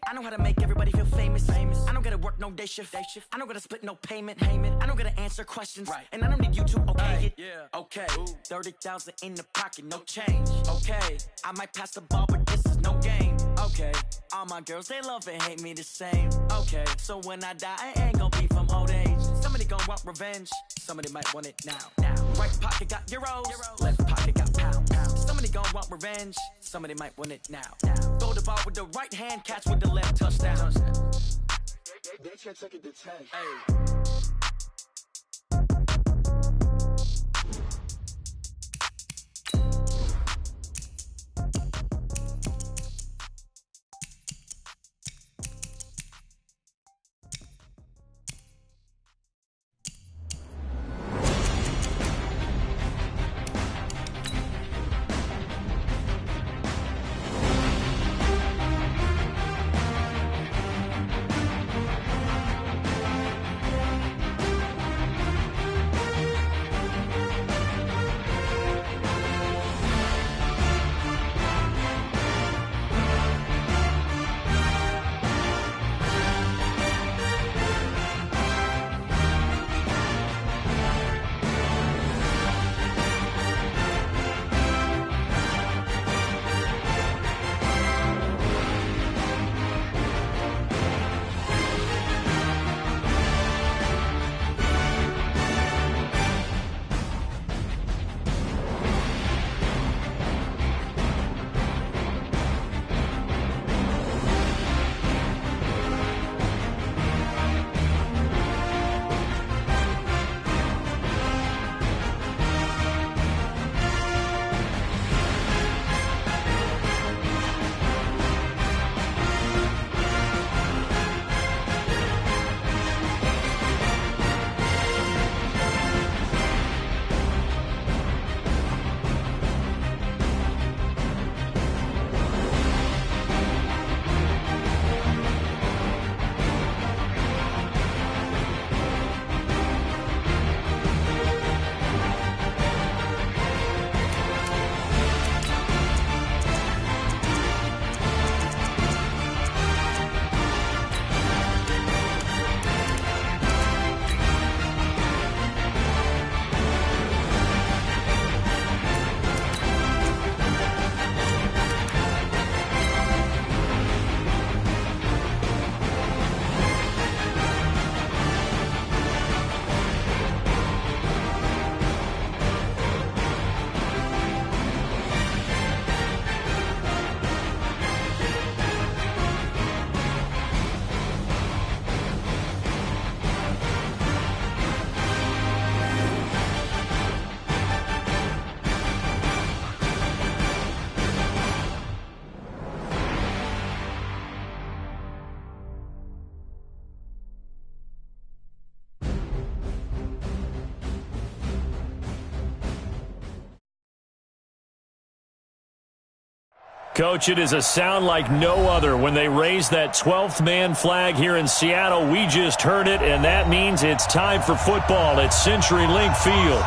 I know how to make everybody feel famous. I don't gotta work no day shift. I don't gotta split no payment. I don't gotta answer questions. And I don't need you to okay it. Okay, 30,000 in the pocket, no change. Okay, I might pass the ball, but this is no game. Okay, all my girls, they love and hate me the same. Okay, so when I die, I ain't gonna be from old age. Somebody gon' want revenge. Somebody might want it now. Right pocket got euros. Left pocket got pound. Somebody gon' want revenge. Somebody might want it now. Throw the ball with the right hand, catch with the left, touchdown. They can't take it to 10. Hey. Coach, it is a sound like no other when they raise that 12th man flag here in Seattle. We just heard it, and that means it's time for football at CenturyLink Field.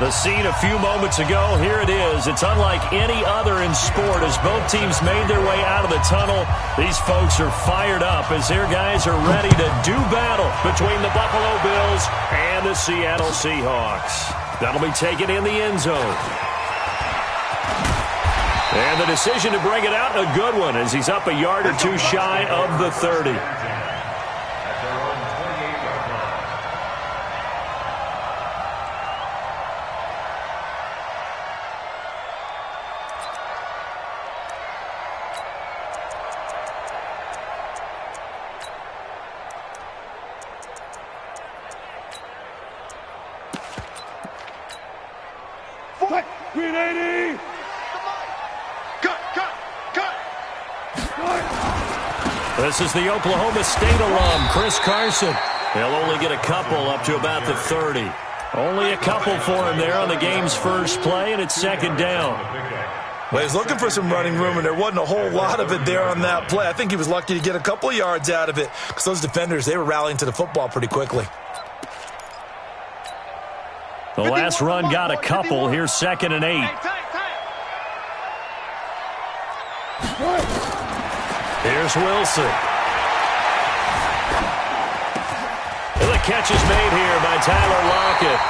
The scene a few moments ago, here it is. It's unlike any other in sport as both teams made their way out of the tunnel. These folks are fired up as their guys are ready to do battle between the Buffalo Bills and the Seattle Seahawks. That'll be taken in the end zone. And the decision to bring it out, a good one, as he's up a yard or two shy of the 30. Green 80! This is the Oklahoma State alum, Chris Carson. He'll only get a couple up to about the 30. Only a couple for him there on the game's first play, and it's second down. Well, he's looking for some running room, and there wasn't a whole lot of it there on that play. I think he was lucky to get a couple of yards out of it because those defenders, they were rallying to the football pretty quickly. The last run got a couple. Here's 2nd and 8. Here's Wilson. And the catch is made here by Tyler Lockett.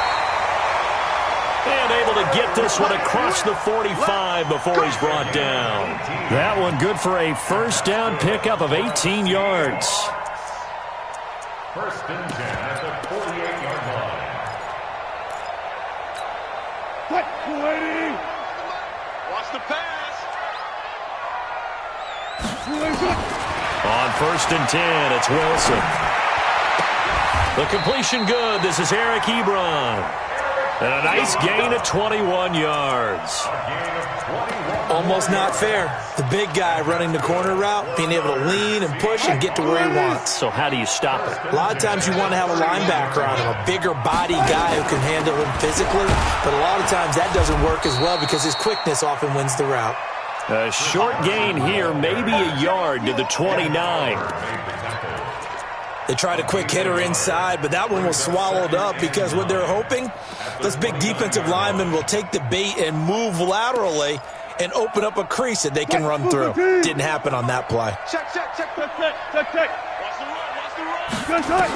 And able to get this one across the 45 before he's brought down. That one good for a first down pickup of 18 yards. First and 10 at the 48-yard line. What? 280. Watch the pass. On first and 10, it's Wilson. The completion good. This is Eric Ebron. And a nice gain of 21 yards. Almost not fair. The big guy running the corner route, being able to lean and push and get to where he wants. So how do you stop it? A lot of times you want to have a linebacker on him, a bigger body guy who can handle him physically. But a lot of times that doesn't work as well because his quickness often wins the route. A short gain here, maybe a yard to the 29. They tried a quick hitter inside, but that one was swallowed up because what they're hoping, those big defensive linemen will take the bait and move laterally and open up a crease that they can run through. Didn't happen on that play. Check. Watch the run. Good shot.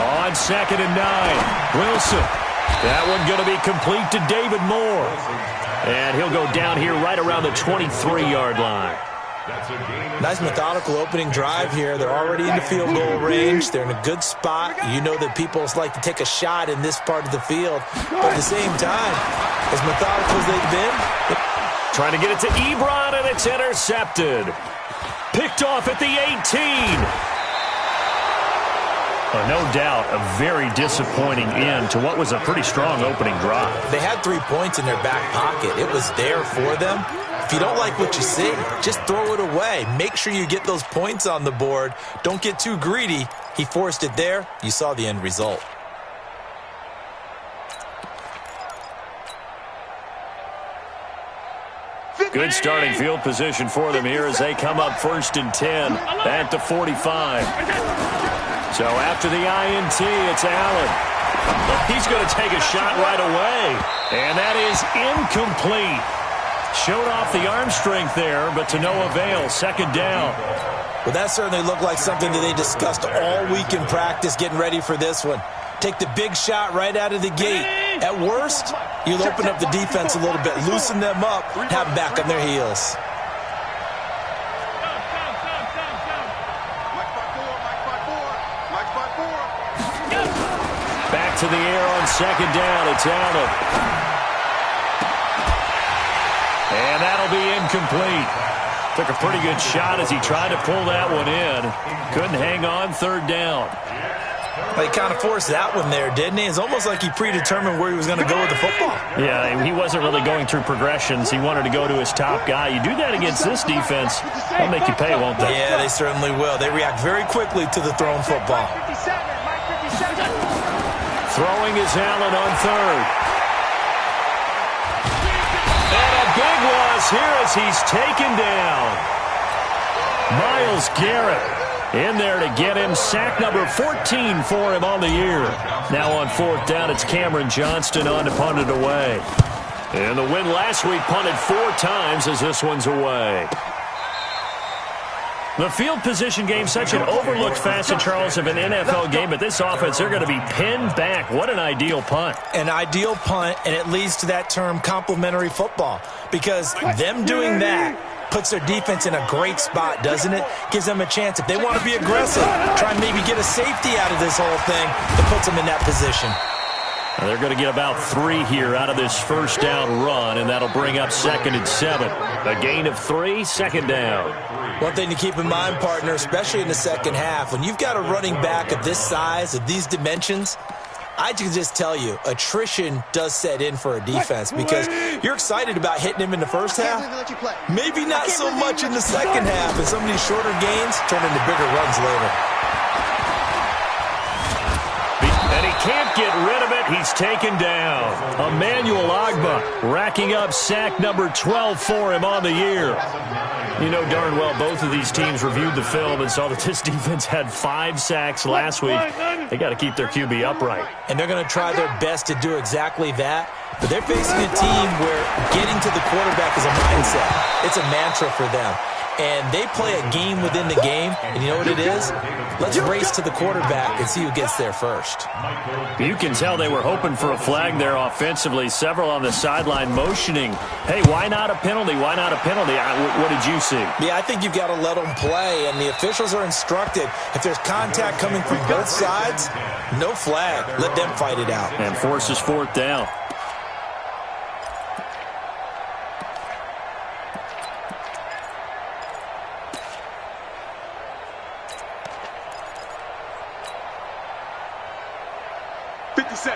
On second and 9, Wilson. That one going to be complete to David Moore. And he'll go down here right around the 23-yard line. Nice methodical opening drive here. They're already in the field goal range. They're in a good spot. You know that people like to take a shot in this part of the field. But at the same time, as methodical as they've been, trying to get it to Ebron, and it's intercepted. Picked off at the 18. No doubt, a very disappointing end to what was a pretty strong opening drive. They had 3 points in their back pocket. It was there for them. If you don't like what you see, just throw it away. Make sure you get those points on the board. Don't get too greedy. He forced it there. You saw the end result. Good starting field position for them here as they come up first and 10 at the 45. So after the INT, it's Allen. He's going to take a shot right away. And that is incomplete. Showed off the arm strength there, but to no avail. Second down. Well, that certainly looked like something that they discussed all week in practice getting ready for this one. Take the big shot right out of the gate. At worst, you'll open up the defense a little bit, loosen them up, have them back on their heels. Back to the air on second down. It's Allen. And that'll be incomplete. Took a pretty good shot as he tried to pull that one in. Couldn't hang on third down. Well, he kind of forced that one there, didn't he? It's almost like he predetermined where he was going to go with the football. Yeah, he wasn't really going through progressions. He wanted to go to his top guy. You do that against this defense, they'll make you pay, won't they? Yeah, they certainly will. They react very quickly to the thrown football. Throwing is Allen on third. And a big loss here as he's taken down. Myles Garrett in there to get him. Sack number 14 for him on the year. Now on fourth down, it's Cameron Johnston on to punt it away. And the win last week punted 4 times as this one's away. The field position game, such an overlooked facet, Charles, of an NFL game, but this offense, they're going to be pinned back. What an ideal punt. An ideal punt, and it leads to that term complementary football, because them doing that puts their defense in a great spot, doesn't it? Gives them a chance. If they want to be aggressive, try and maybe get a safety out of this whole thing, it puts them in that position. Now they're going to get about 3 here out of this first down run, and that'll bring up second and 7. A gain of 3, second down. One thing to keep in mind, partner, especially in the second half, when you've got a running back of this size, of these dimensions, I can just tell you, attrition does set in for a defense because you're excited about hitting him in the first half. Maybe not so much in the second half, and some of these shorter gains turn into bigger runs later. And he can't get rid of it. He's taken down. Emmanuel Ogbah racking up sack number 12 for him on the year. You know darn well both of these teams reviewed the film and saw that this defense had 5 sacks last week. They got to keep their QB upright. And they're going to try their best to do exactly that. But they're facing a team where getting to the quarterback is a mindset. It's a mantra for them. and they play a game within the game, and you know what it is? Let's race to the quarterback and see who gets there first. You can tell they were hoping for a flag there offensively. Several on the sideline motioning, hey, why not a penalty? Why not a penalty? What did you see? Yeah, I think you've got to let them play, and the officials are instructed. If there's contact coming from both sides, no flag. Let them fight it out. And forces fourth down.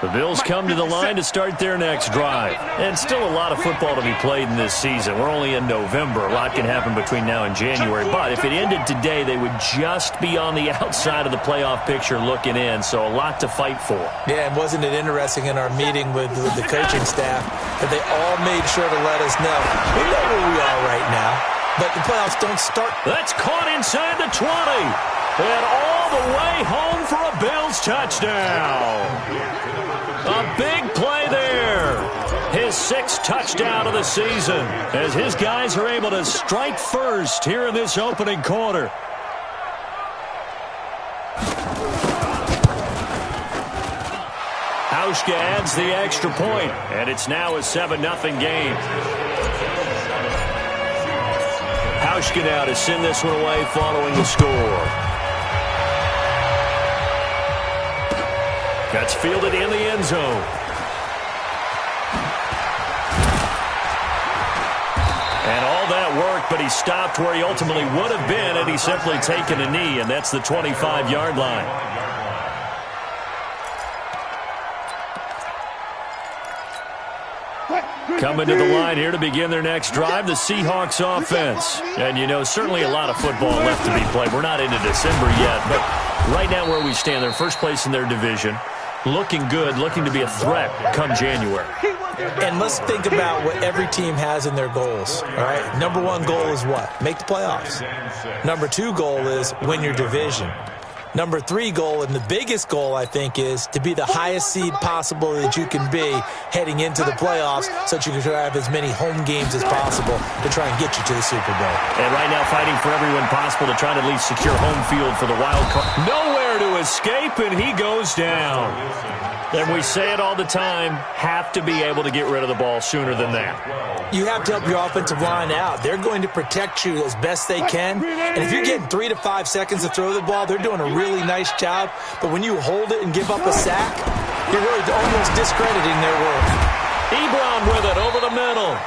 The Bills come to the line to start their next drive. And still a lot of football to be played in this season. We're only in November. A lot can happen between now and January. But if it ended today, they would just be on the outside of the playoff picture looking in. So a lot to fight for. Yeah, and wasn't it interesting in our meeting with the coaching staff that they all made sure to let us know. We know where we are right now, but the playoffs don't start. That's caught inside the 20. And all the way home for a Bills touchdown. A big play there. His sixth touchdown of the season as his guys are able to strike first here in this opening quarter. Hauschka adds the extra point, and it's now a 7-0 game. Hauschka now to send this one away following the score. That's fielded in the end zone. And all that work, but he stopped where he ultimately would have been had he simply taken a knee, and that's the 25-yard line. Coming to the line here to begin their next drive, the Seahawks offense. And, you know, certainly a lot of football left to be played. We're not into December yet, but right now where we stand, they're first place in their division. Looking good, looking to be a threat come January. And let's think about what every team has in their goals, all right? Number one goal is what? Make the playoffs. Number two goal is win your division. Number three goal, and the biggest goal, I think, is to be the highest seed possible that you can be heading into the playoffs so that you can have as many home games as possible to try and get you to the Super Bowl. And right now fighting for every win possible to try to at least secure home field for the wild card. Nowhere to escape, and he goes down. And we say it all the time, have to be able to get rid of the ball sooner than that. You have to help your offensive line out. They're going to protect you as best they can. And if you're getting 3 to 5 seconds to throw the ball, they're doing a really nice job. But when you hold it and give up a sack, you're really almost discrediting their work. Ebron with it over the middle.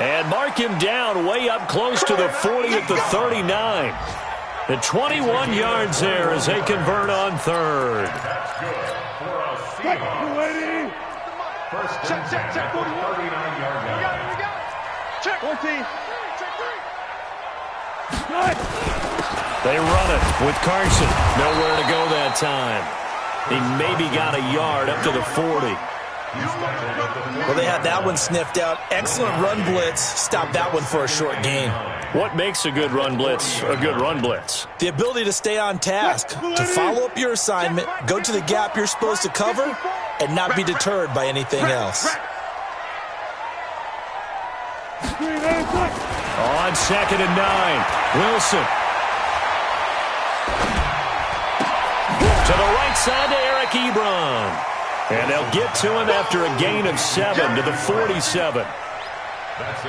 And mark him down way up close to the 40 at the 39. The 21 yards there as they convert on third. Check, 39-yard line. Check. 14. They run it with Carson. Nowhere to go that time. He maybe got a yard up to the 40. Well, they had that one sniffed out. Excellent run blitz. Stopped that one for a short gain. What makes a good run blitz a good run blitz? The ability to stay on task, to follow up your assignment, go to the gap you're supposed to cover, and not be deterred by anything else. On 2nd and 9, Wilson. To the right side to Eric Ebron. And they'll get to him after a gain of 7 to the 47.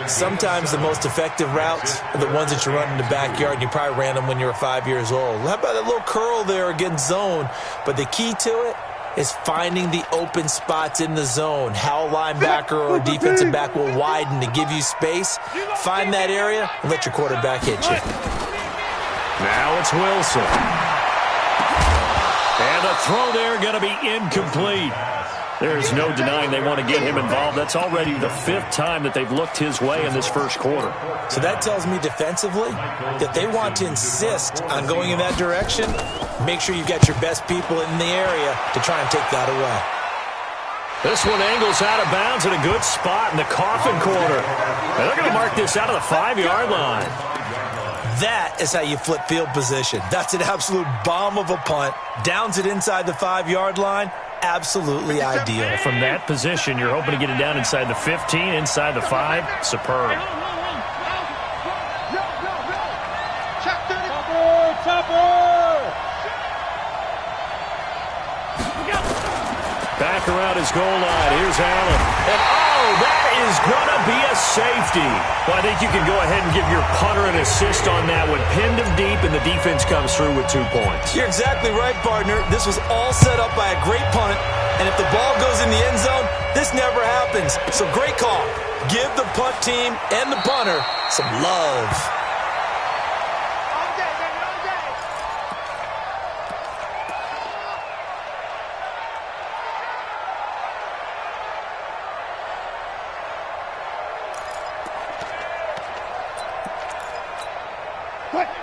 Sometimes the most effective routes are the ones that you run in the backyard, and you probably ran them when you were 5 years old. How about that little curl there against zone? But the key to it is finding the open spots in the zone. How a linebacker or a defensive back will widen to give you space. Find that area and let your quarterback hit you. Now it's Wilson. And the throw there going to be incomplete. There's no denying they want to get him involved. That's already the 5th time that they've looked his way in this first quarter. So that tells me defensively that they want to insist on going in that direction. Make sure you've got your best people in the area to try and take that away. This one angles out of bounds at a good spot in the coffin corner. And they're going to mark this out of the 5-yard line. That is how you flip field position. That's an absolute bomb of a punt. Downs it inside the 5-yard line. Absolutely ideal. From that position, you're hoping to get it down inside the 15, inside the 5. Superb. back around his goal line. Here's Allen. And, oh, that is going to be a safety. Well, I think you can go ahead and give your punter an assist on that one. Pinned him deep, and the defense comes through with 2 points. You're exactly right, partner. This was all set up by a great punt, and if the ball goes in the end zone, this never happens. So great call. Give the punt team and the punter some love.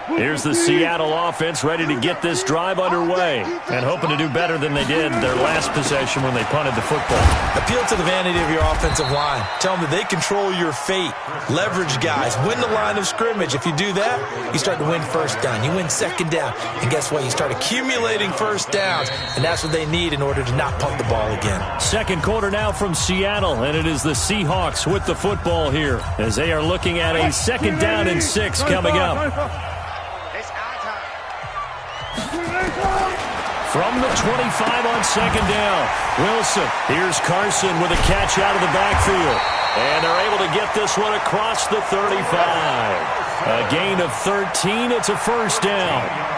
Here's the Seattle offense ready to get this drive underway and hoping to do better than they did their last possession when they punted the football. Appeal to the vanity of your offensive line. Tell them that they control your fate. Leverage guys. Win the line of scrimmage. If you do that, you start to win first down. You win second down. And guess what? You start accumulating first downs. And that's what they need in order to not punt the ball again. Second quarter now from Seattle, and it is the Seahawks with the football here as they are looking at a 2nd down and 6 coming up. From the 25 on 2nd down, Wilson. Here's Carson with a catch out of the backfield. And they're able to get this one across the 35. A gain of 13. It's a first down.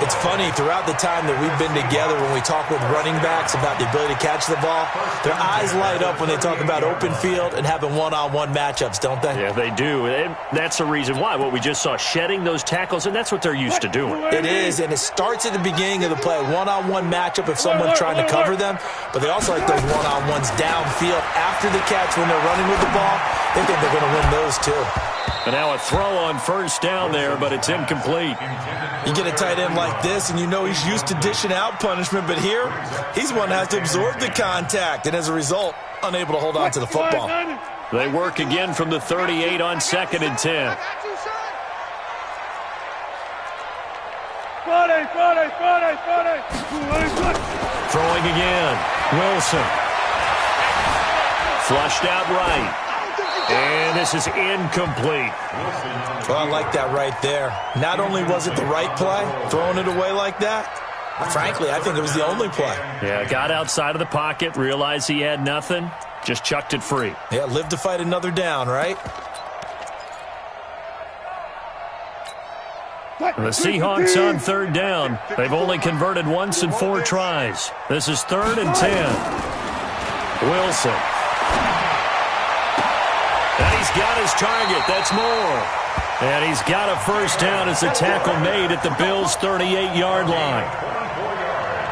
It's funny, throughout the time that we've been together, when we talk with running backs about the ability to catch the ball, their eyes light up when they talk about open field and having one-on-one matchups, don't they? Yeah, they do. And that's the reason why. What we just saw, shedding those tackles, and that's what they're used to doing. It is, and it starts at the beginning of the play. One-on-one matchup if someone's trying to cover them, but they also like those one-on-ones downfield after the catch when they're running with the ball. They think they're going to win those too. And now a throw on first down there, but it's incomplete. You get a tight end like this, and you know he's used to dishing out punishment, but here, he's one that has to absorb the contact, and as a result, unable to hold on to the football. They work again from the 38 on 2nd and 10. Throwing again. Wilson. Flushed out right. And this is incomplete. Well, I like that right there. Not only was it the right play, throwing it away like that, frankly, I think it was the only play. Yeah, got outside of the pocket, realized he had nothing, just chucked it free. Yeah, live to fight another down, right? The Seahawks on 3rd down. They've only converted once in 4 tries. This is 3rd and 10. Wilson. And he's got his target. That's more. And he's got a first down as the tackle made at the Bills' 38-yard line.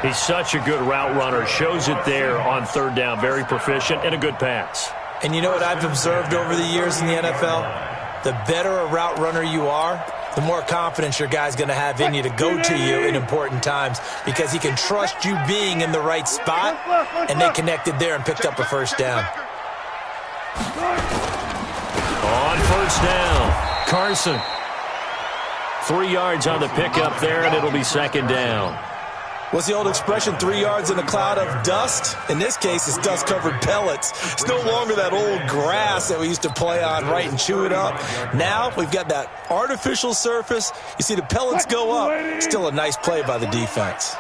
He's such a good route runner. Shows it there on 3rd down. Very proficient and a good pass. And you know what I've observed over the years in the NFL? The better a route runner you are, the more confidence your guy's going to have in you to go to you in important times because he can trust you being in the right spot, and they connected there and picked up a first down. On first down, Carson. 3 yards on the pickup there, and it'll be 2nd down. What's the old expression, 3 yards in a cloud of dust? In this case, it's dust-covered pellets. It's no longer that old grass that we used to play on, right, and chew it up. Now we've got that artificial surface. You see the pellets go up. Still a nice play by the defense.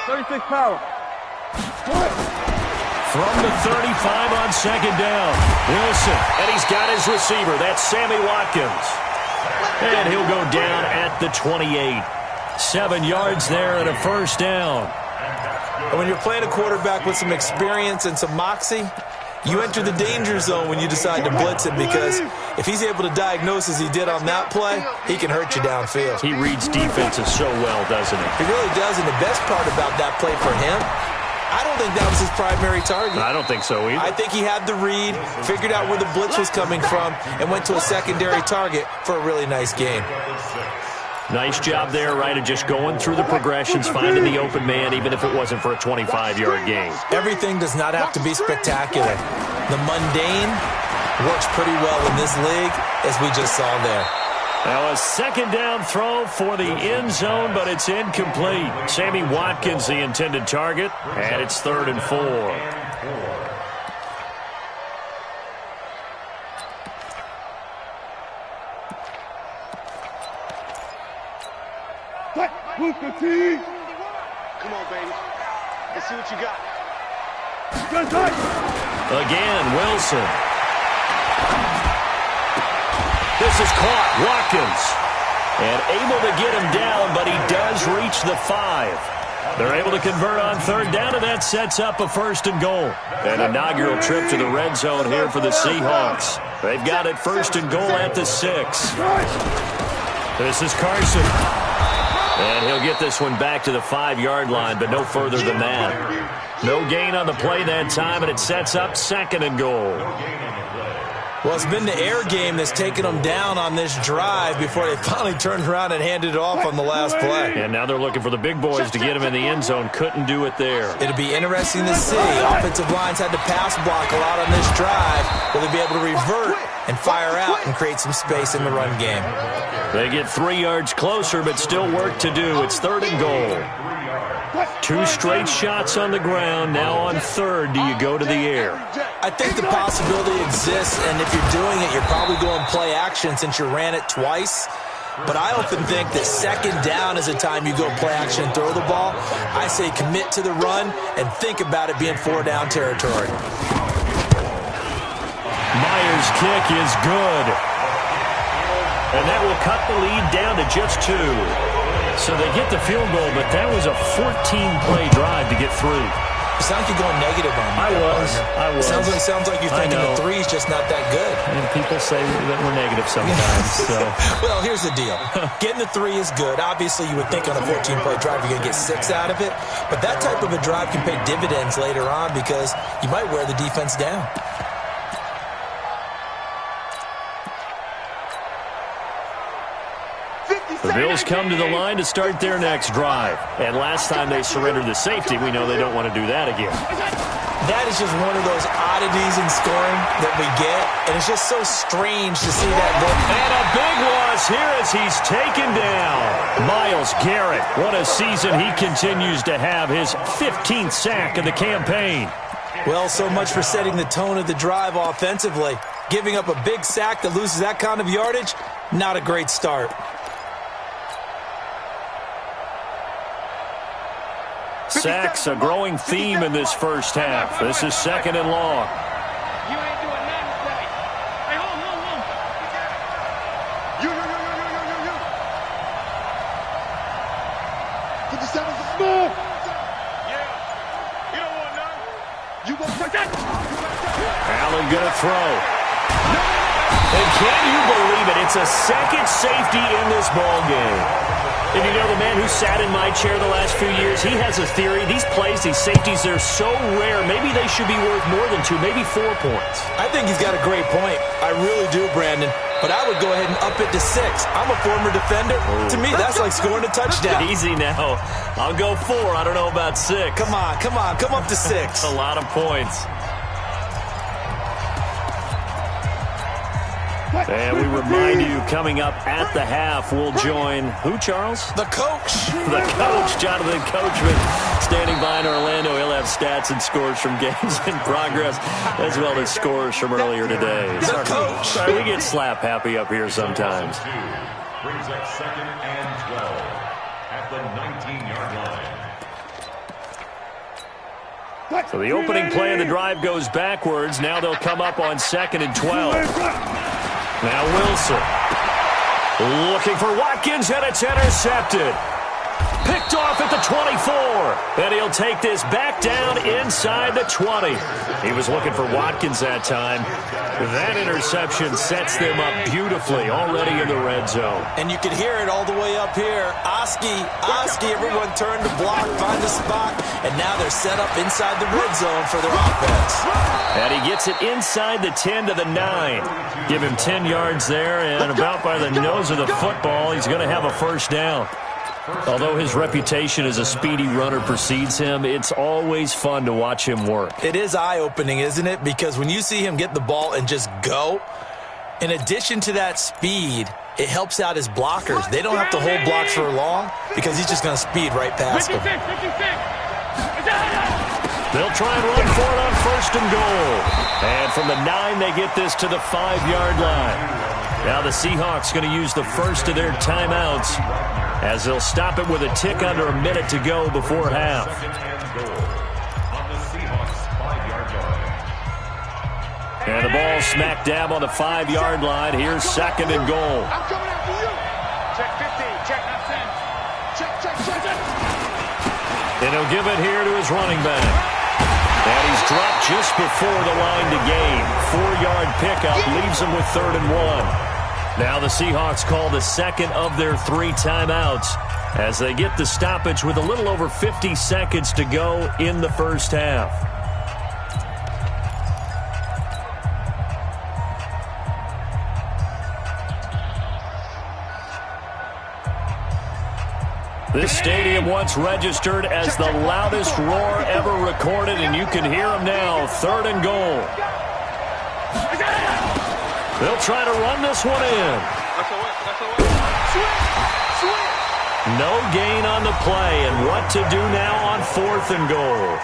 36 power. From the 35 on 2nd down, Wilson, and he's got his receiver. That's Sammy Watkins. And he'll go down at the 28. 7 yards there and a first down. And when you're playing a quarterback with some experience and some moxie, you enter the danger zone when you decide to blitz him because if he's able to diagnose as he did on that play, he can hurt you downfield. He reads defenses so well, doesn't he? He really does, and the best part about that play for him, I don't think that was his primary target. I don't think so either. I think he had the read, figured out where the blitz was coming from, and went to a secondary target for a really nice game. Nice job there, right, of just going through the progressions, finding the open man, even if it wasn't for a 25-yard gain. Everything does not have to be spectacular. The mundane works pretty well in this league, as we just saw there. Now a 2nd down throw for the end zone, but it's incomplete. Sammy Watkins, the intended target, and it's 3rd and 4. Come on, baby. Let's see what you got. Again, Wilson. This is caught. Watkins. And able to get him down, but he does reach the 5. They're able to convert on third down, and that sets up a 1st and goal. An inaugural trip to the red zone here for the Seahawks. They've got it 1st and goal at the 6. This is Carson. And he'll get this one back to the 5-yard line, but no further than that. No gain on the play that time, and it sets up 2nd and goal. Well, it's been the air game that's taken them down on this drive before they finally turned around and handed it off on the last play. And now they're looking for the big boys to get him in the end zone. Couldn't do it there. It'll be interesting to see. Offensive lines had to pass block a lot on this drive. Will they be able to revert and fire out and create some space in the run game? They get 3 yards closer, but still work to do. It's 3rd and goal. 2 straight shots on the ground. Now on 3rd, do you go to the air? I think the possibility exists, and if you're doing it, you're probably going play action since you ran it twice. But I often think that 2nd down is a time you go play action and throw the ball. I say commit to the run and think about it being 4-down territory. Myers' kick is good. And that will cut the lead down to just 2. So they get the field goal, but that was a 14-play drive to get through. It sounds like you're going negative on me. I was. Sounds like you're thinking the 3 is just not that good. And people say that we're negative sometimes. So. Well, here's the deal. Getting the 3 is good. Obviously, you would think on a 14-play drive you're going to get 6 out of it. But that type of a drive can pay dividends later on because you might wear the defense down. The Bills come to the line to start their next drive. And last time they surrendered the safety, we know they don't want to do that again. That is just one of those oddities in scoring that we get. And it's just so strange to see that go. And a big loss here as he's taken down. Myles Garrett, what a season he continues to have. His 15th sack of the campaign. Well, so much for setting the tone of the drive offensively. Giving up a big sack that loses that kind of yardage, not a great start. Sacks, a growing theme in this first half. This is 2nd and long. You ain't doing nothing today. Hey, hold. You. 57's a small. Yeah. You don't want none. You gonna take that? Allen gonna throw. And can you believe it? It's a 2nd safety in this ball game. And you know, the man who sat in my chair the last few years, he has a theory. These plays, these safeties, they're so rare. Maybe they should be worth more than 2, maybe 4 points. I think he's got a great point. I really do, Brandon. But I would go ahead and up it to 6. I'm a former defender. Ooh. To me, that's like scoring a touchdown. Easy now. I'll go 4. I don't know about 6. Come on. Come up to 6. A lot of points. And we remind you, coming up at the half, we'll join who, Charles? The coach. The coach, Jonathan Coachman, standing by in Orlando. He'll have stats and scores from games in progress, as well as scores from earlier today. The coach. Sorry, we get slap happy up here sometimes. Brings up 2nd and 12 at the 19-yard line. So the opening play of the drive goes backwards. Now they'll come up on 2nd and 12. Now Wilson looking for Watkins, and it's intercepted. Picked off at the 24. And he'll take this back down inside the 20. He was looking for Watkins that time. That interception sets them up beautifully already in the red zone. And you can hear it all the way up here. Oski, everyone turned to block, find a spot, and now they're set up inside the red zone for their offense. And he gets it inside the 10 to the 9. Give him 10 yards there, and about by the nose of the football, he's going to have a 1st down. Although his reputation as a speedy runner precedes him, it's always fun to watch him work. It is eye-opening, isn't it? Because when you see him get the ball and just go, in addition to that speed, it helps out his blockers. They don't have to hold blocks for long because he's just going to speed right past them. They'll try and run for it on 1st and goal. And from the 9, they get this to the 5-yard line. Now the Seahawks going to use the first of their timeouts as they'll stop it with a tick under a minute to go before half. And the ball smack dab on the 5-yard line. Here's second and goal. I'm coming after you. Check 15. Check not 10. Check. And he'll give it here to his running back. And he's dropped just before the line to gain. 4-yard pickup leaves him with 3rd and 1. Now the Seahawks call the second of their 3 timeouts as they get the stoppage with a little over 50 seconds to go in the first half. This stadium once registered as the loudest roar ever recorded, and you can hear them now. 3rd and goal. They'll try to run this one in. No gain on the play, and what to do now on 4th and goal.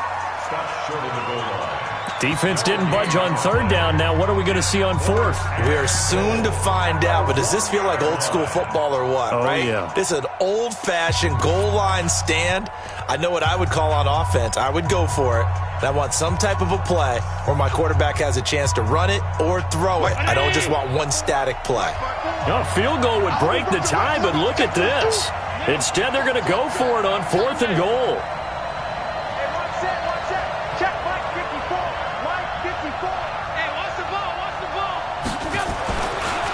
Stop short of the goal line. Defense didn't budge on 3rd down. Now what are we going to see on 4th? We are soon to find out, but does this feel like old school football or what, right? Yeah. This is an old-fashioned goal line stand. I know what I would call on offense. I would go for it. And I want some type of a play where my quarterback has a chance to run it or throw it. I don't just want one static play. A field goal would break the tie, but look at this. Instead, they're going to go for it on 4th and goal.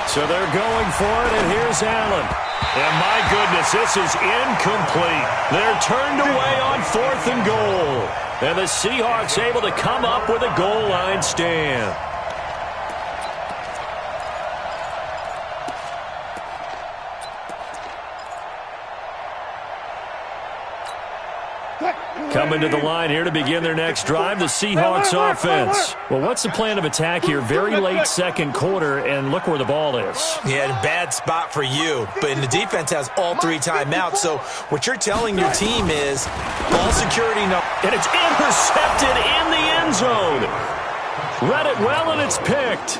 So they're going for it, and here's Allen. And my goodness, this is incomplete. They're turned away on 4th and goal. And the Seahawks able to come up with a goal line stand. Coming to the line here to begin their next drive, the Seahawks offense. Well, what's the plan of attack here? Very late second quarter, and look where the ball is. Yeah, bad spot for you. But the defense has all 3 timeouts. So what you're telling your team is ball security. No. And it's intercepted in the end zone. Read it well, and it's picked.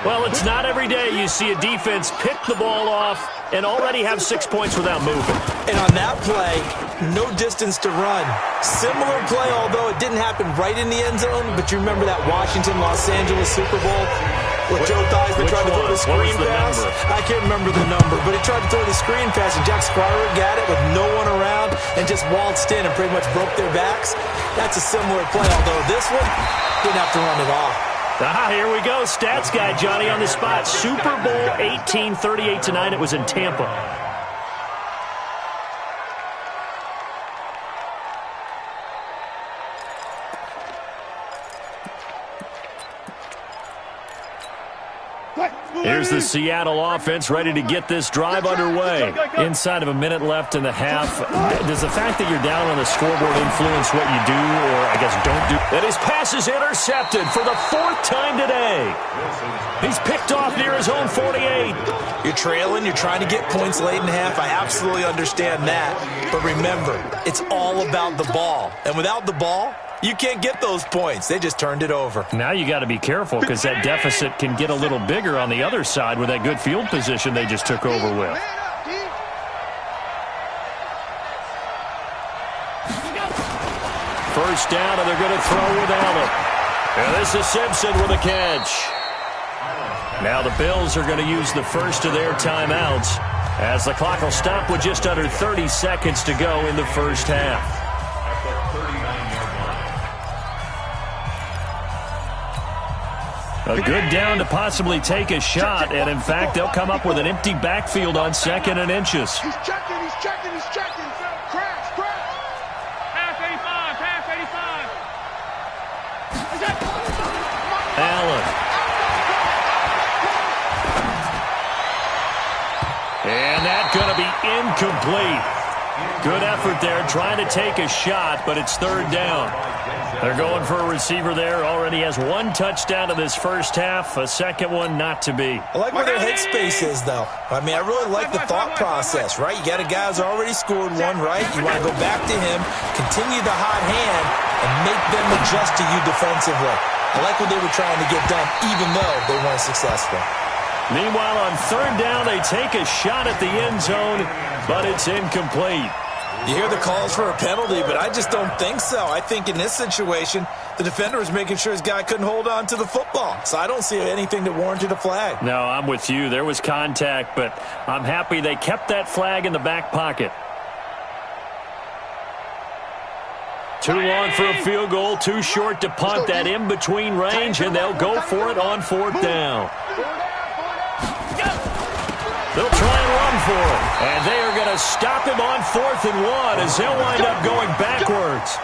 Well, it's not every day you see a defense pick the ball off and already have 6 points without moving. And on that play, no distance to run. Similar play, although it didn't happen right in the end zone, but you remember that Washington-Los Angeles Super Bowl where Joe Theismann tried to throw the screen pass? I can't remember the number, but he tried to throw the screen pass, and Jack Squire got it with no one around and just waltzed in and pretty much broke their backs. That's a similar play, although this one didn't have to run at all. Here we go. Stats guy Johnny on the spot. Super Bowl 18, 38-9. It was in Tampa. Here's the Seattle offense ready to get this drive underway. Inside of a minute left in the half. Does the fact that you're down on the scoreboard influence what you do, or I guess don't do? And his pass is intercepted for the 4th time today. He's picked off near his own 48. You're trailing. You're trying to get points late in half. I absolutely understand that. But remember, it's all about the ball. And without the ball, you can't get those points. They just turned it over. Now you got to be careful because that deficit can get a little bigger on the other side with that good field position they just took over with. First down, and they're going to throw with Allen. And this is Simpson with a catch. Now the Bills are going to use the first of their timeouts as the clock will stop with just under 30 seconds to go in the first half. A good down to possibly take a shot, and in fact, they'll come up with an empty backfield on 2nd and inches. He's checking, he's checking, he's checking. Crash, crash. Pass 85, pass 85. Allen. And that's going to be incomplete. Good effort there, trying to take a shot, but it's 3rd down. They're going for a receiver there. Already has 1 touchdown in this first half. A second one not to be. I like where their headspace is, though. I mean, I really like the thought process, right? You got a guy who's already scored 1, right? You want to go back to him, continue the hot hand, and make them adjust to you defensively. I like what they were trying to get done, even though they weren't successful. Meanwhile, on 3rd down, they take a shot at the end zone, but it's incomplete. You hear the calls for a penalty, but I just don't think so. I think in this situation, the defender was making sure his guy couldn't hold on to the football. So I don't see anything that warranted a flag. No, I'm with you. There was contact, but I'm happy they kept that flag in the back pocket. Too long for a field goal, too short to punt. That in-between range, and they'll go for it on 4th down. They'll try and run for it, and they are going to stop him on 4th and 1 as he'll wind up going backwards.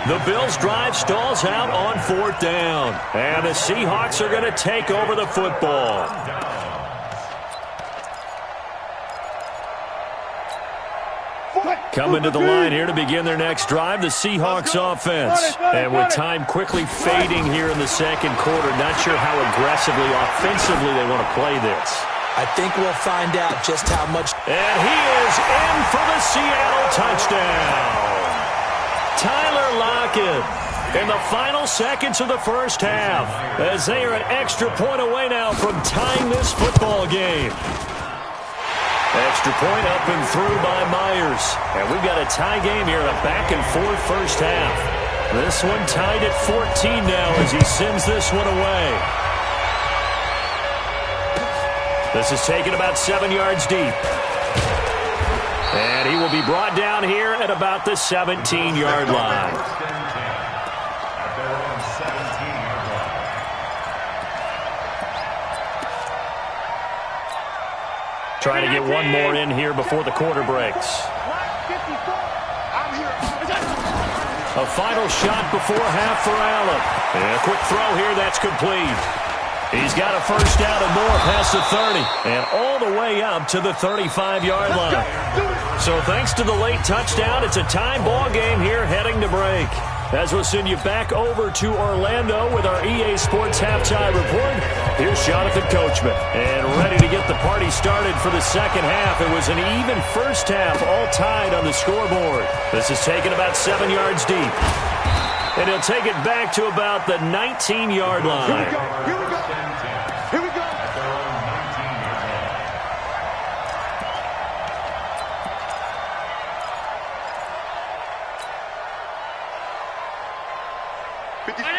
The Bills' drive stalls out on 4th down, and the Seahawks are going to take over the football. Coming to the line here to begin their next drive, the Seahawks offense. And with time quickly fading here in the second quarter, not sure how aggressively, offensively they want to play this. I think we'll find out just how much. And he is in for the Seattle touchdown. Tyler Lockett in the final seconds of the first half as they are an extra point away now from tying this football game. Extra point up and through by Myers. And we've got a tie game here in a back-and-forth first half. This one tied at 14 now as he sends this one away. This is taken about 7 yards deep. And he will be brought down here at about the 17-yard line. Trying to get one more in here before the quarter breaks. A final shot before half for Allen. And a quick throw here, that's complete. He's got a first down and more past the 30. And all the way up to the 35-yard line. So thanks to the late touchdown, it's a tie ball game here heading to break. As we'll send you back over to Orlando with our EA Sports Halftime Report, here's Jonathan Coachman. And ready to get the party started for the second half. It was an even first half, all tied on the scoreboard. This is taken about 7 yards deep. And he'll take it back to about the 19-yard line. Here we go. Here we go. Here we go.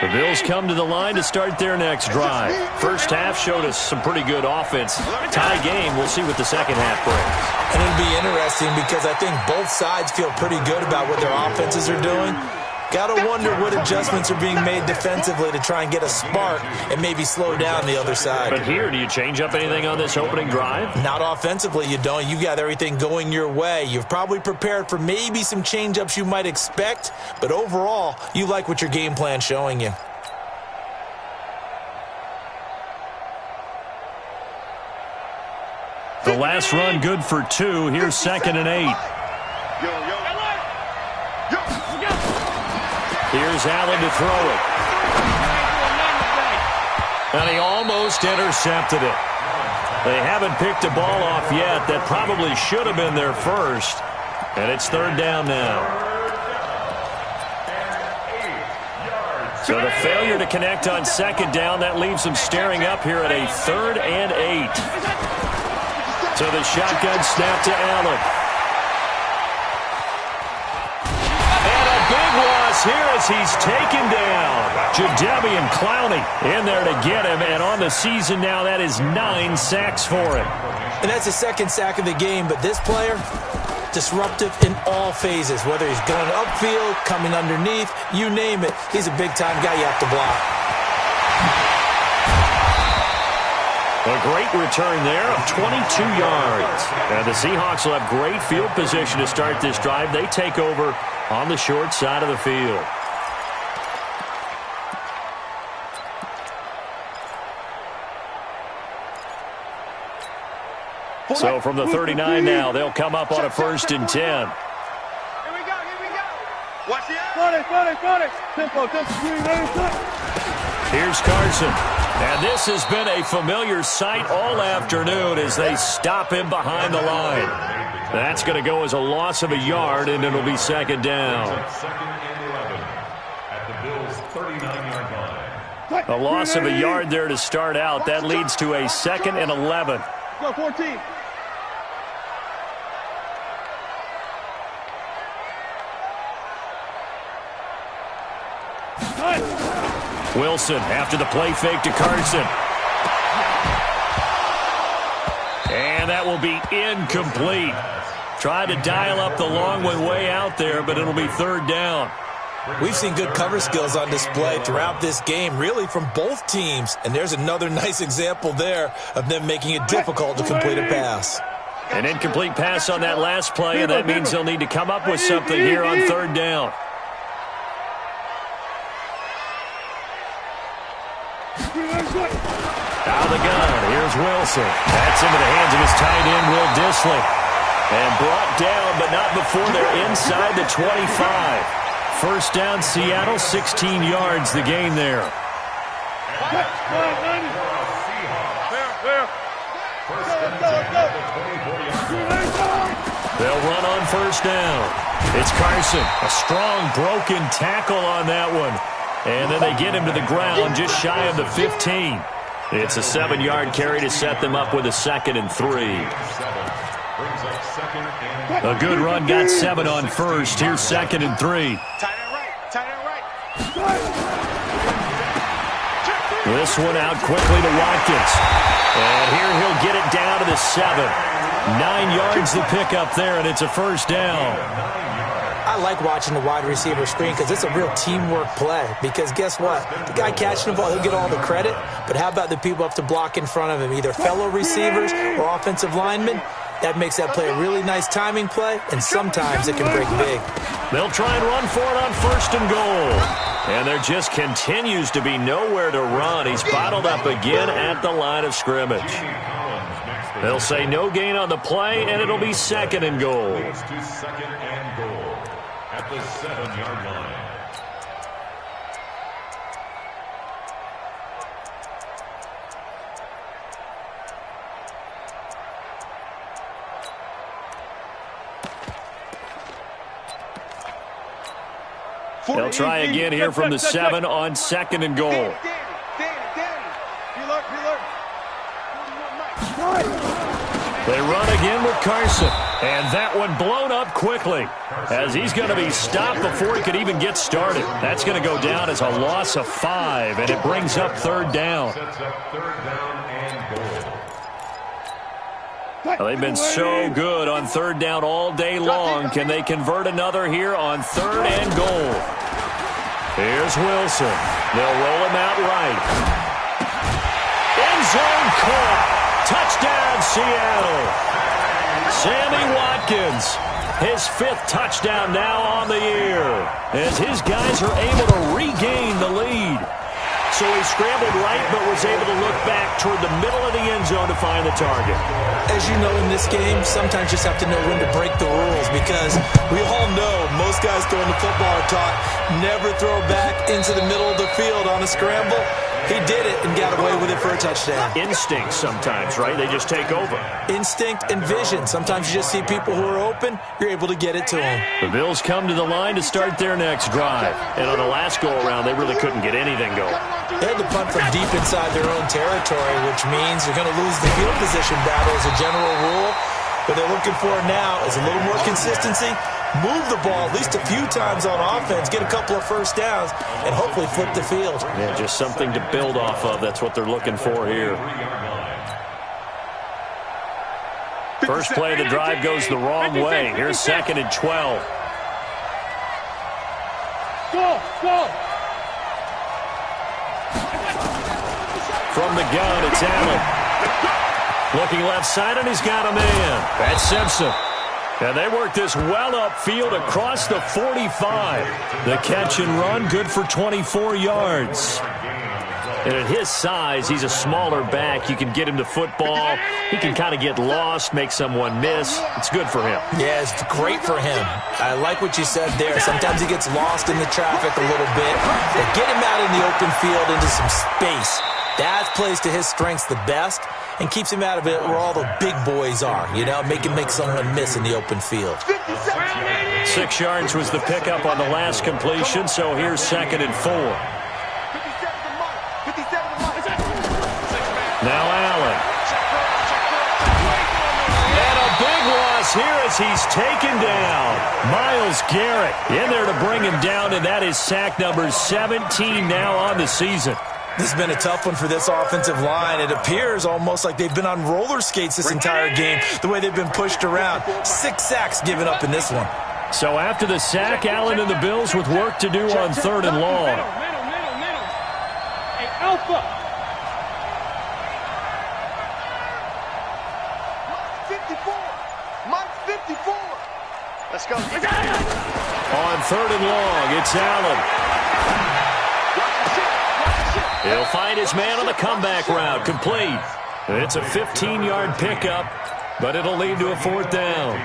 The Bills come to the line to start their next drive. First half showed us some pretty good offense. Tie game, we'll see what the second half brings. And it'll be interesting because I think both sides feel pretty good about what their offenses are doing. Got to wonder what adjustments are being made defensively to try and get a spark and maybe slow down the other side. But here, do you change up anything on this opening drive? Not offensively, you don't. You've got everything going your way. You've probably prepared for maybe some change-ups you might expect, but overall, you like what your game plan's showing you. The last run good for 2. Here's 2nd and 8. Here's Allen to throw it. And he almost intercepted it. They haven't picked a ball off yet. That probably should have been their first. And it's 3rd down now. So the failure to connect on 2nd down, that leaves them staring up here at a 3rd and 8. So the shotgun snap to Allen. And a big loss here as he's taken down. Jadeveon Clowney in there to get him. And on the season now, that is 9 sacks for him. And that's the 2nd sack of the game, but this player, disruptive in all phases. Whether he's going upfield, coming underneath, you name it. He's a big-time guy you have to block. A great return there of 22 yards. And the Seahawks will have great field position to start this drive. They take over on the short side of the field. So from the 39 now, they'll come up on a 1st and 10. Here we go. Here we go. Watch the got it. Tempo. Here's Carson. And this has been a familiar sight all afternoon as they stop him behind the line. That's going to go as a loss of a yard, and it'll be 2nd down. 2nd and 11 at the Bills' 39-yard line. A loss of a yard there to start out. That leads to a 2nd and 11. Go 14. Wilson after the play fake to Carson. And that will be incomplete. Tried to dial up the long one way out there, but it'll be third down. We've seen good cover skills on display throughout this game, really from both teams. And there's another nice example there of them making it difficult to complete a pass. An incomplete pass on that last play, and that means they'll need to come up with something here on third down. Out of the gun, here's Wilson. That's into the hands of his tight end, Will Dissly. And brought down, but not before they're inside the 25. First down, Seattle, 16 yards the gain there. They'll run on first down. It's Carson. A strong broken tackle on that one. And then they get him to the ground just shy of the 15. It's a 7-yard carry to set them up with a 2nd and 3. A good run got 7 on first. Here's 2nd and 3. This one out quickly to Watkins. And here he'll get it down to the 7. 9 yards to pick up there, and it's a first down. I like watching the wide receiver screen because it's a real teamwork play. Because guess what? The guy catching the ball, he'll get all the credit. But how about the people up to block in front of him, either fellow receivers or offensive linemen? That makes that play a really nice timing play, and sometimes it can break big. They'll try and run for it on 1st and goal. And there just continues to be nowhere to run. He's bottled up again at the line of scrimmage. They'll say no gain on the play, and it'll be 2nd and goal. At the 7-yard line. They'll try again here from the 7 on 2nd and goal. They run again with Carson. And that one blown up quickly as he's going to be stopped before he could even get started. That's going to go down as a loss of 5, and it brings up 3rd down. Well, they've been so good on 3rd down all day long. Can they convert another here on 3rd and goal? Here's Wilson. They'll roll him out right. End zone caught. Touchdown, Seattle. Sammy Watkins, his 5th touchdown now on the year, as his guys are able to regain the lead. So he scrambled right, but was able to look back toward the middle of the end zone to find the target. As you know, in this game, sometimes you just have to know when to break the rules, because we all know most guys throwing the football are taught never throw back into the middle of the field on a scramble. He did it and got away with it for a touchdown. Instinct sometimes, right? They just take over. Instinct and vision. Sometimes you just see people who are open, you're able to get it to them. The Bills come to the line to start their next drive. And on the last go-around, they really couldn't get anything going. They had to punt from deep inside their own territory, which means you're going to lose the field position battle as a general rule. What they're looking for now is a little more consistency, move the ball at least a few times on offense, get a couple of first downs, and hopefully flip the field. Yeah, just something to build off of. That's what they're looking for here. First play of the drive goes the wrong way. Here's 2nd and 12. Go! From the gun, it's Allen. Looking left side, and he's got a man. That's Simpson. And they work this well upfield across the 45. The catch and run, good for 24 yards. And at his size, he's a smaller back. You can get him to football. He can kind of get lost, make someone miss. It's good for him. Yeah, it's great for him. I like what you said there. Sometimes he gets lost in the traffic a little bit. But get him out in the open field into some space. That plays to his strengths the best and keeps him out of it where all the big boys are, you know, make someone miss in the open field. 6 yards was the pickup on the last completion, so here's 2nd and 4. Now Allen. And a big loss here as he's taken down. Myles Garrett in there to bring him down, and that is sack number 17 now on the season. This has been a tough one for this offensive line. It appears almost like they've been on roller skates this entire game, the way they've been pushed around. 6 sacks given up in this one. So after the sack, Allen and the Bills with work to do on 3rd and long. Middle. Hey, Alpha. 54. Mike 54. Let's go. On 3rd and long, it's Allen. He'll find his man on the comeback route, complete. It's a 15-yard pickup, but it'll lead to a 4th down.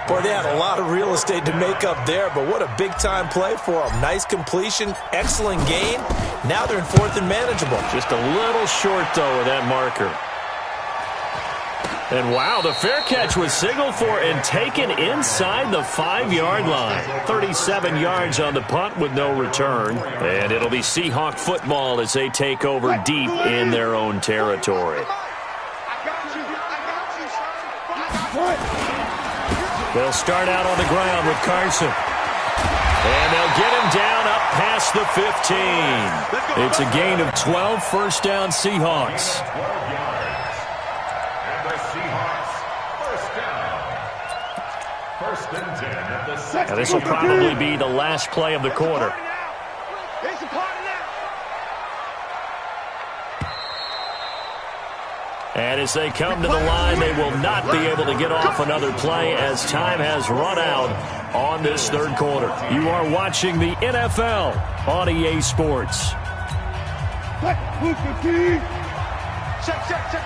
Boy, they had a lot of real estate to make up there, but what a big-time play for them. Nice completion, excellent gain. Now they're in 4th and manageable. Just a little short, though, of that marker. And wow, the fair catch was signaled for and taken inside the 5-yard line. 37 yards on the punt with no return. And it'll be Seahawk football as they take over deep in their own territory. They'll start out on the ground with Carson. And they'll get him down up past the 15. It's a gain of 12, first down Seahawks. Now this will probably be the last play of the quarter. And as they come to the line, they will not be able to get off another play as time has run out on this 3rd quarter. You are watching the NFL on EA Sports. Check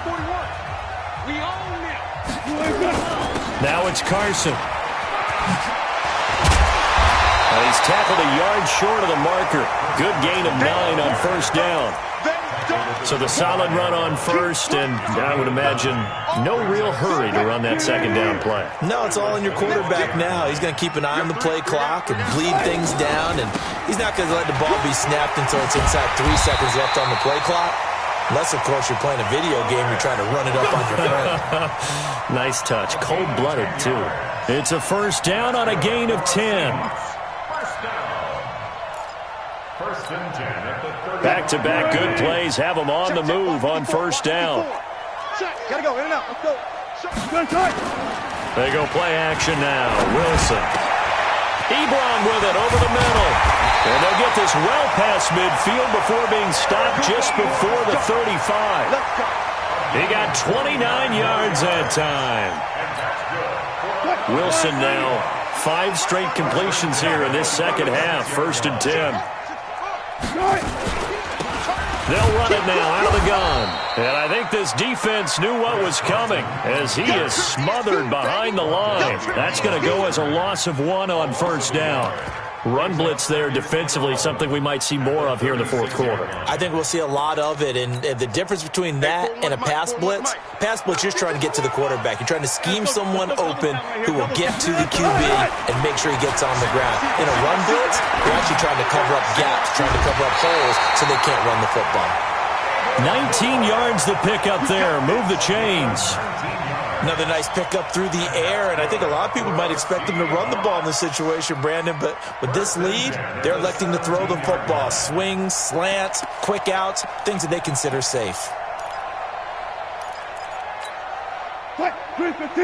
41. We own now. Now it's Carson. And he's tackled a yard short of the marker. Good gain of 9 on 1st down. So the solid run on 1st, and I would imagine no real hurry to run that 2nd down play. No, it's all in your quarterback now. He's going to keep an eye on the play clock and bleed things down, and he's not going to let the ball be snapped until it's inside 3 seconds left on the play clock. Unless, of course, you're playing a video game, you're trying to run it up on your friend. Nice touch. Cold-blooded, too. It's a 1st down on a gain of 10. Back-to-back good plays have them on the move on 1st down. Gotta go, in and out. Let's go. They go play action now. Wilson. Ebron with it over the middle. And they'll get this well past midfield before being stopped just before the 35. He got 29 yards that time. Wilson now 5 straight completions here in this 2nd half. 1st and 10. They'll run it now out of the gun. And I think this defense knew what was coming as he is smothered behind the line. That's going to go as a loss of 1 on 1st down. Run blitz there defensively, something we might see more of here in the 4th quarter. I think we'll see a lot of it, and the difference between that and a pass blitz, you're just trying to get to the quarterback. You're trying to scheme someone open who will get to the QB and make sure he gets on the ground. In a run blitz, you're actually trying to cover up gaps, trying to cover up holes so they can't run the football. 19 yards to pick up there. Move the chains. Another nice pickup through the air, and I think a lot of people might expect them to run the ball in this situation, Brandon, but with this lead, they're electing to throw the football. Swings, slants, quick outs, things that they consider safe. Mike 54.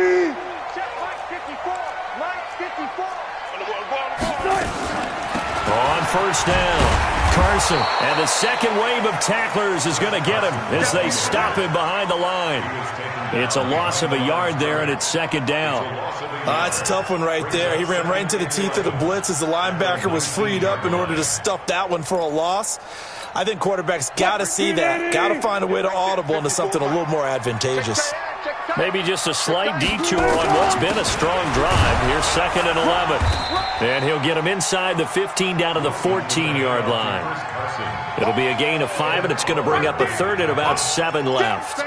Mike 54. On 1st down, Carson, and the 2nd wave of tacklers is going to get him as they stop him behind the line. It's a loss of a yard there, and it's 2nd down. It's a tough one right there. He ran right into the teeth of the blitz as the linebacker was freed up in order to stuff that one for a loss. I think quarterbacks got to see that, got to find a way to audible into something a little more advantageous. Maybe just a slight detour on what's been a strong drive. Here's 2nd and 11. And he'll get him inside the 15 down to the 14-yard line. It'll be a gain of 5, and it's going to bring up a 3rd and about 7 left.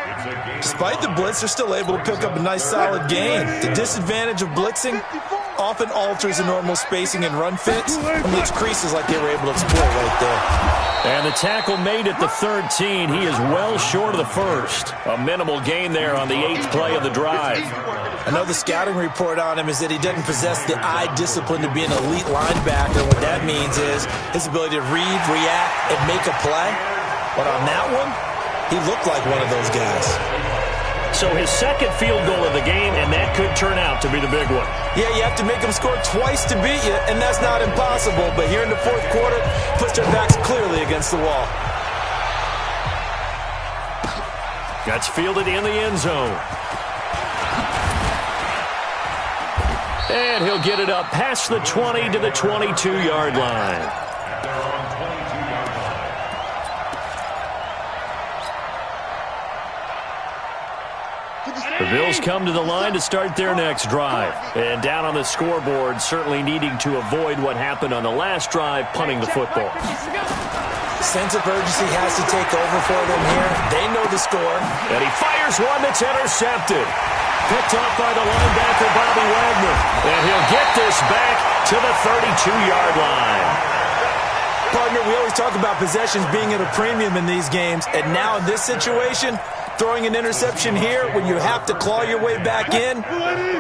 Despite the blitz, they're still able to pick up a nice solid gain. The disadvantage of blitzing, often alters the normal spacing and run fits. And it's creases like they were able to exploit right there. And the tackle made at the 13. He is well short of the first. A minimal gain there on the 8th play of the drive. Another scouting report on him is that he doesn't possess the eye discipline to be an elite linebacker. What that means is his ability to read, react, and make a play. But on that one, he looked like one of those guys. So his second field goal of the game, and that could turn out to be the big one. Yeah, you have to make them score twice to beat you, and that's not impossible. But here in the fourth quarter, puts their backs clearly against the wall. That's fielded in the end zone. And he'll get it up past the 20 to the 22-yard line. The Bills come to the line to start their next drive. And down on the scoreboard, certainly needing to avoid what happened on the last drive, punting the football. Sense of urgency has to take over for them here. They know the score. And he fires one that's intercepted. Picked off by the linebacker, Bobby Wagner. And he'll get this back to the 32-yard line. Partner, we always talk about possessions being at a premium in these games. And now in this situation, throwing an interception here when you have to claw your way back in,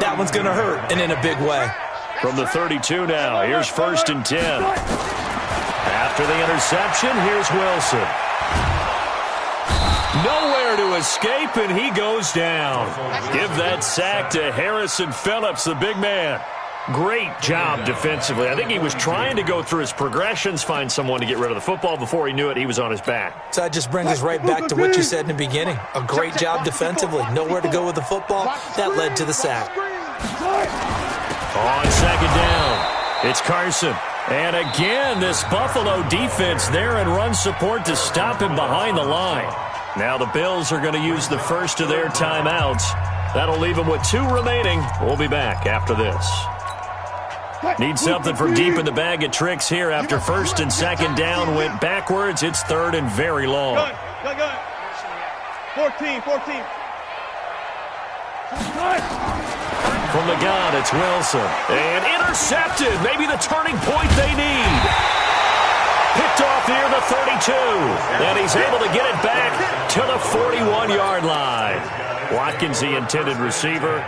that one's going to hurt, and in a big way. From the 32 now, here's 1st and 10. After the interception, here's Wilson. Nowhere to escape, and he goes down. Give that sack to Harrison Phillips, the big man. Great job defensively. I think he was trying to go through his progressions, find someone to get rid of the football. Before he knew it, he was on his back. So that just brings us right back to what you said in the beginning. A great job defensively. Nowhere to go with the football. That led to the sack. On 2nd down, it's Carson. And again, this Buffalo defense there in run support to stop him behind the line. Now the Bills are going to use the first of their timeouts. That'll leave them with 2 remaining. We'll be back after this. Need something from deep in the bag of tricks here after 1st and 2nd down went backwards. It's 3rd and very long. Go. 14. From the gun, it's Wilson. And intercepted. Maybe the turning point they need. Picked off near the 32. And he's able to get it back to the 41-yard line. Watkins, the intended receiver.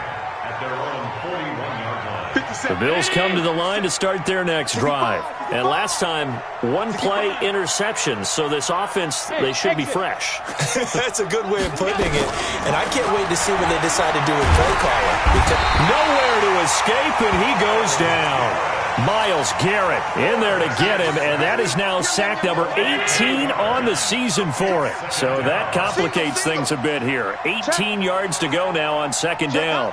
The Bills come to the line to start their next drive. And last time, 1-play interception. So this offense, they should be fresh. That's a good way of putting it. And I can't wait to see what they decide to do with play calling. Nowhere to escape, and he goes down. Myles Garrett in there to get him, and that is now sack number 18 on the season for it. So that complicates things a bit here. 18 yards to go now on 2nd down.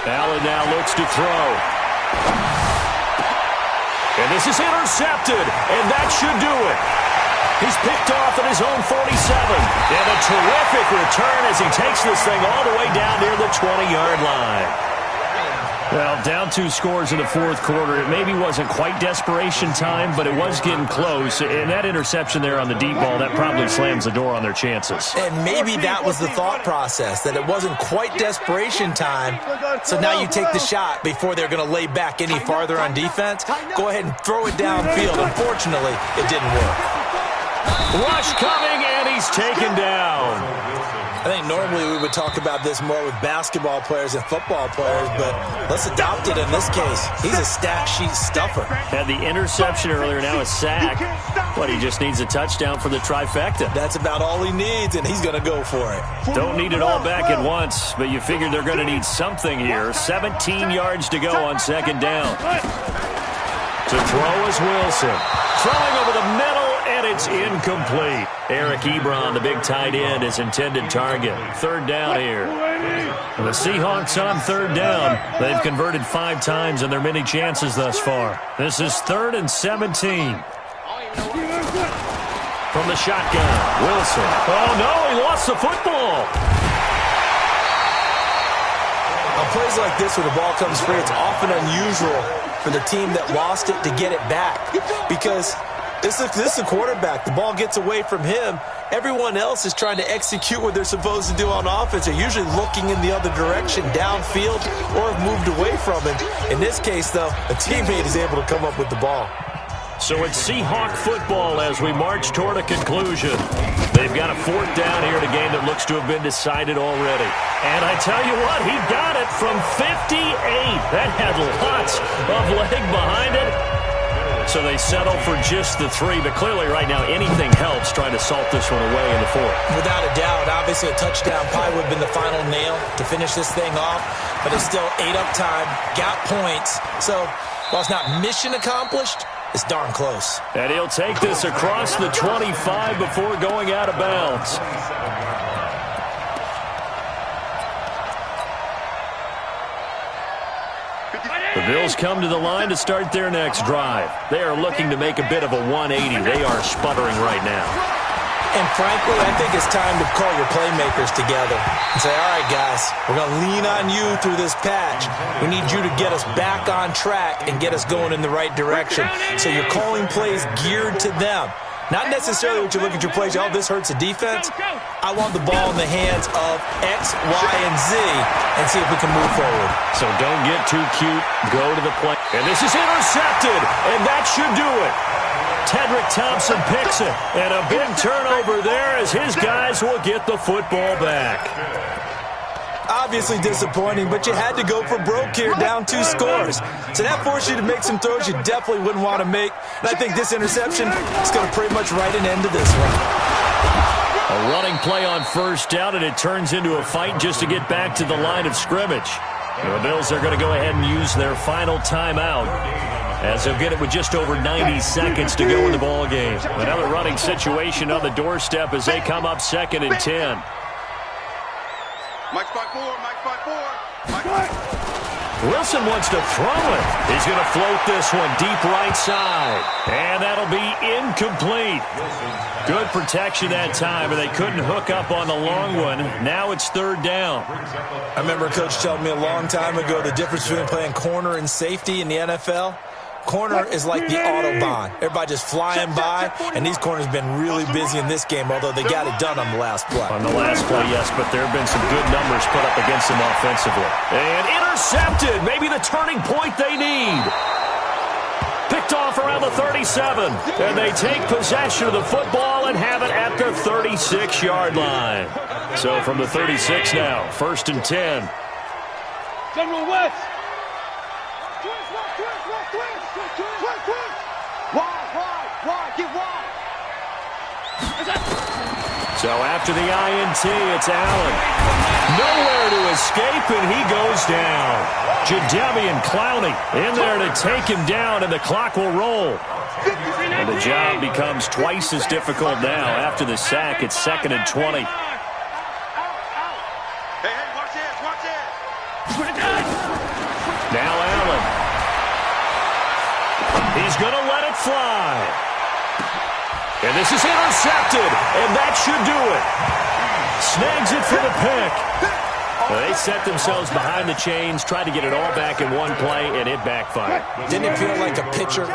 Allen now looks to throw. And this is intercepted, and that should do it. He's picked off at his own 47. And a terrific return as he takes this thing all the way down near the 20-yard line. Well, down 2 scores in the fourth quarter. It maybe wasn't quite desperation time, but it was getting close. And that interception there on the deep ball, that probably slams the door on their chances. And maybe that was the thought process, that it wasn't quite desperation time. So now you take the shot before they're going to lay back any farther on defense. Go ahead and throw it downfield. Unfortunately, it didn't work. Rush coming, and he's taken down. I think normally we would talk about this more with basketball players and football players, but let's adopt it in this case. He's a stat sheet stuffer. Had the interception earlier, now a sack. But he just needs a touchdown for the trifecta. That's about all he needs, and he's going to go for it. Don't need it all back at once, but you figure they're going to need something here. 17 yards to go on 2nd down. To throw is Wilson. Throwing over the middle, and it's incomplete. Eric Ebron, the big tight end, is intended target. 3rd down here. The Seahawks on 3rd down. They've converted 5 times in their many chances thus far. This is 3rd and 17. From the shotgun, Wilson. Oh, no, he lost the football. On plays like this where the ball comes free, it's often unusual for the team that lost it to get it back. Because this is a quarterback. The ball gets away from him, everyone else is trying to execute what they're supposed to do on offense. They're usually looking in the other direction, downfield, or have moved away from it. In this case, though, a teammate is able to come up with the ball. So it's Seahawk football as we march toward a conclusion. They've got a 4th down here in a game that looks to have been decided already. And I tell you what, he got it from 58. That had lots of leg behind it. So they settle for just the 3. But clearly right now anything helps trying to salt this one away in the 4th. Without a doubt, obviously a touchdown probably would have been the final nail to finish this thing off. But they still ate up time, got points. So while it's not mission accomplished, it's darn close. And he'll take this across the 25 before going out of bounds. The Bills come to the line to start their next drive. They are looking to make a bit of a 180. They are sputtering right now. And frankly, I think it's time to call your playmakers together and say, all right, guys, we're going to lean on you through this patch. We need you to get us back on track and get us going in the right direction. So you're calling plays geared to them. Not necessarily what you look at your plays, oh, this hurts the defense. I want the ball in the hands of X, Y, and Z and see if we can move forward. So don't get too cute. Go to the play. And this is intercepted, and that should do it. Tedrick Thompson picks it, and a big turnover there as his guys will get the football back. Obviously disappointing, but you had to go for broke here, down 2 scores. So that forced you to make some throws you definitely wouldn't want to make. And I think this interception is going to pretty much write an end to this one. A running play on 1st down, and it turns into a fight just to get back to the line of scrimmage. The Bills are going to go ahead and use their final timeout, as they'll get it with just over 90 seconds to go in the ball game. Another running situation on the doorstep as they come up 2nd and 10. Mike's 5-4, Mike's 5-4. Mike. Wilson wants to throw it. He's going to float this one deep right side. And that'll be incomplete. Good protection that time, and they couldn't hook up on the long one. Now it's 3rd down. I remember a coach telling me a long time ago the difference between playing corner and safety in the NFL. Corner is like the Autobahn. Everybody just flying by, and these corners have been really busy in this game, although they got it done on the last play. On the last play, yes, but there have been some good numbers put up against them offensively. And intercepted, maybe the turning point they need. Picked off around the 37, and they take possession of the football and have it at the 36-yard line. So from the 36 now, 1st and 10. General West. Wide, get wide. So after the INT, it's Allen. Nowhere to escape, and he goes down. Jadeveon Clowney in there to take him down, and the clock will roll. And the job becomes twice as difficult now. After the sack, it's 2nd and 20. Hey, watch this. Now Allen. He's going to let it fly. And this is intercepted, and that should do it. Snags it for the pick. Well, they set themselves behind the chains, tried to get it all back in one play, and it backfired. Didn't it feel like a pitcher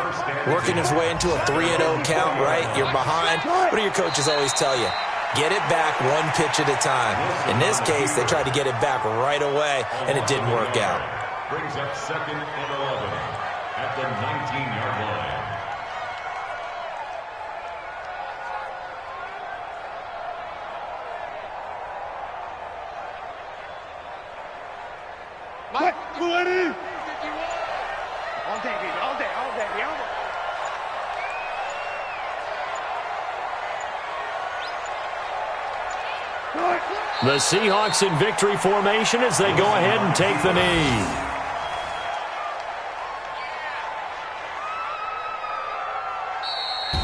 working his way into a 3-0 count, right? You're behind. What do your coaches always tell you? Get it back one pitch at a time. In this case, they tried to get it back right away, and it didn't work out. Brings up 2nd and 11 at the 19-yard line. Mike, ready? All day, baby, all day, all day, all day. The Seahawks in victory formation as they go ahead and take the knee.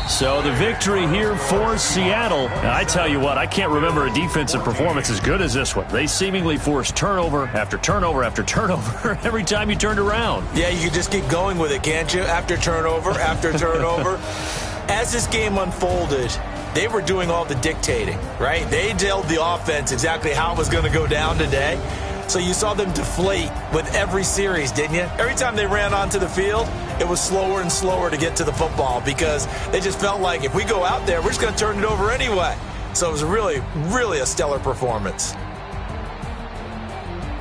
So the victory here for Seattle. Now, I tell you what, I can't remember a defensive performance as good as this one. They seemingly forced turnover after turnover after turnover every time you turned around. Yeah, you can just keep going with it, can't you? After turnover, after turnover. As this game unfolded, they were doing all the dictating, right? They told the offense exactly how it was going to go down today. So you saw them deflate with every series, didn't you? Every time they ran onto the field, it was slower and slower to get to the football because they just felt like if we go out there, we're just going to turn it over anyway. So it was really, really a stellar performance.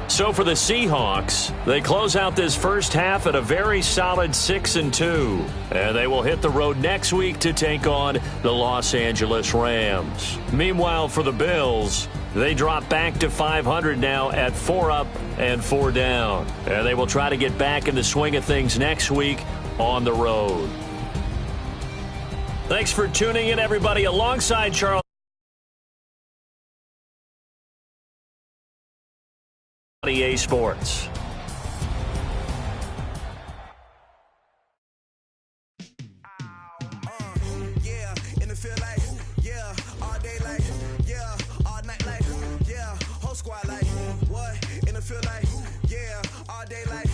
So for the Seahawks, they close out this first half at a very solid 6-2. And they will hit the road next week to take on the Los Angeles Rams. Meanwhile, for the Bills, they drop back to 500 now at 4 up and 4 down. And they will try to get back in the swing of things next week on the road. Thanks for tuning in, everybody. Alongside Charles EA Sports. Yeah, in the field like, yeah, all day like, yeah, all night like, yeah, whole squad like, what? In the field like, yeah, all day like.